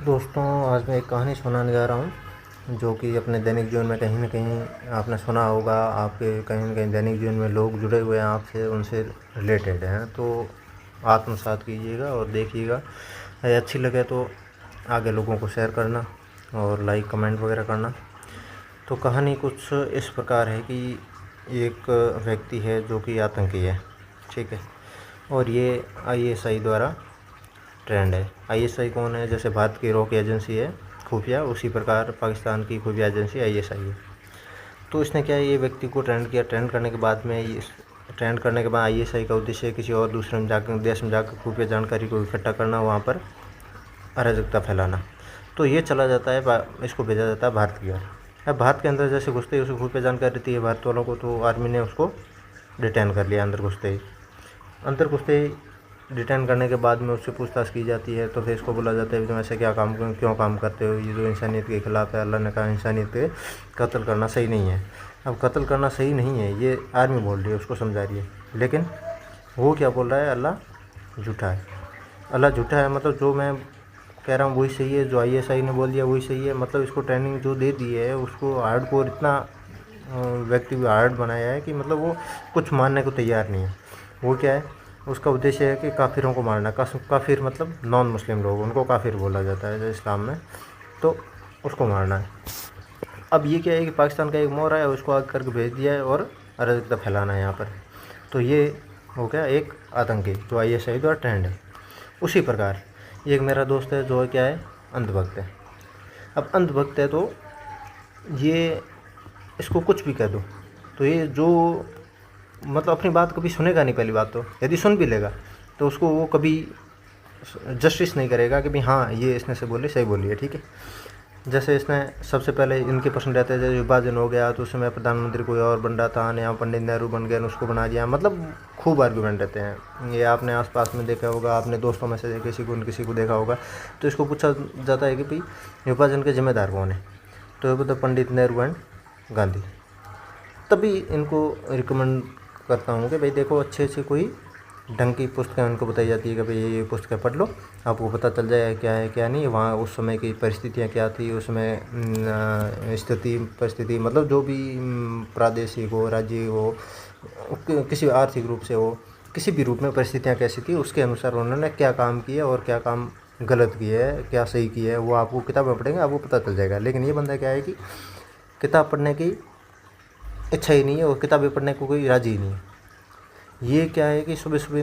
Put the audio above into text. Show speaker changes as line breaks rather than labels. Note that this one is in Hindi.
दोस्तों, आज मैं एक कहानी सुनाने जा रहा हूँ जो कि अपने दैनिक जीवन में कहीं न कहीं आपने सुना होगा। आपके कहीं न कहीं दैनिक जीवन में लोग जुड़े हुए हैं आपसे, उनसे रिलेटेड हैं। तो आत्मसात कीजिएगा और देखिएगा। अच्छी लगे तो आगे लोगों को शेयर करना और लाइक कमेंट वगैरह करना। तो कहानी कुछ इस प्रकार है कि एक व्यक्ति है जो कि आतंकी है, ठीक है। और ये आईएसआई द्वारा ट्रेंड है। आईएसआई कौन है? जैसे भारत की रॉ की एजेंसी है खुफिया, उसी प्रकार पाकिस्तान की खुफिया एजेंसी आईएसआई है। तो इसने क्या है, ये व्यक्ति को ट्रेंड किया। ट्रेंड करने के बाद में ट्रेंड करने के बाद आईएसआई का उद्देश्य किसी और दूसरे में जाकर देश में जाकर खुफिया जानकारी को इकट्ठा करना, वहाँ पर अराजकता फैलाना। तो ये चला जाता है, इसको भेजा जाता है भारत की ओर। अब भारत के अंदर जैसे घुसते ही उसको खुफिया जानकारी रहती है भारत वालों को, तो आर्मी ने उसको डिटेन कर लिया। अंदर घुसते ही डिटेन करने के बाद में उससे पूछताछ की जाती है। तो फिर इसको बोला जाता है तुम ऐसे क्यों काम करते हो, ये जो इंसानियत के ख़िलाफ़ है। अल्लाह ने कहा इंसानियत पे कत्ल करना सही नहीं है। अब कत्ल करना सही नहीं है ये आर्मी बोल रही है, उसको समझा रही है, लेकिन वो क्या बोल रहा है, अल्लाह झूठा है। अल्लाह झूठा है मतलब जो मैं कह रहा हूँ वही सही है, जो आईएसआई ने बोल दिया वही सही है। मतलब इसको ट्रेनिंग जो दे दी है, उसको हार्डकोर इतना व्यक्ति भी हार्ड बनाया है कि मतलब वो कुछ मानने को तैयार नहीं है। वो क्या है, उसका उद्देश्य है कि काफिरों को मारना। काफिर मतलब नॉन मुस्लिम लोग, उनको काफिर बोला जाता है इस्लाम में, तो उसको मारना है। अब ये क्या है कि पाकिस्तान का एक मोर है, उसको आगे करके भेज दिया है और अराजकता फैलाना है यहाँ पर। तो ये हो गया एक आतंकी जो आईएसआई द्वारा ट्रेंड है। उसी प्रकार एक मेरा दोस्त है जो क्या है, अंधभक्त है। अब अंधभक्त है तो ये इसको कुछ भी कह दो तो ये जो मतलब अपनी बात कभी सुनेगा नहीं। पहली बात तो यदि सुन भी लेगा तो उसको वो कभी जस्टिस नहीं करेगा कि भाई हाँ ये इसने से बोली सही बोली है, ठीक है। जैसे इसने सबसे पहले इनके प्रश्न रहते हैं, जैसे विभाजन हो गया तो उस समय प्रधानमंत्री कोई और बन रहा था, यहाँ पंडित नेहरू बन गए, उसको बना दिया। मतलब खूब आर्गूमेंट रहते हैं। ये आपने आसपास में देखा होगा, आपने दोस्तों में से किसी को देखा होगा। तो इसको पूछा जाता है कि भाई विभाजन के जिम्मेदार कौन है, तो ये बोलते पंडित नेहरू एंड गांधी। तभी इनको रिकमेंड करता हूँ कि भाई देखो अच्छे से कोई ढंग की पुस्तकें उनको बताई जाती है कि भाई ये पुस्तकें पढ़ लो, आपको पता चल जाएगा क्या है क्या नहीं। वहाँ उस समय की परिस्थितियाँ क्या थी, उसमें परिस्थिति मतलब जो भी प्रादेशिक हो, राज्य हो, किसी आर्थिक रूप से हो, किसी भी रूप में परिस्थितियाँ कैसी थी, उसके अनुसार उन्होंने क्या काम किया और क्या काम गलत किया है, क्या सही किया है, वो आपको किताबें पढ़ेंगे आपको पता चल जाएगा। लेकिन ये बंदा क्या है कि किताब पढ़ने की इच्छा ही नहीं है और किताबें पढ़ने को कोई राज़ी ही नहीं है। ये क्या है कि सुबह सुबह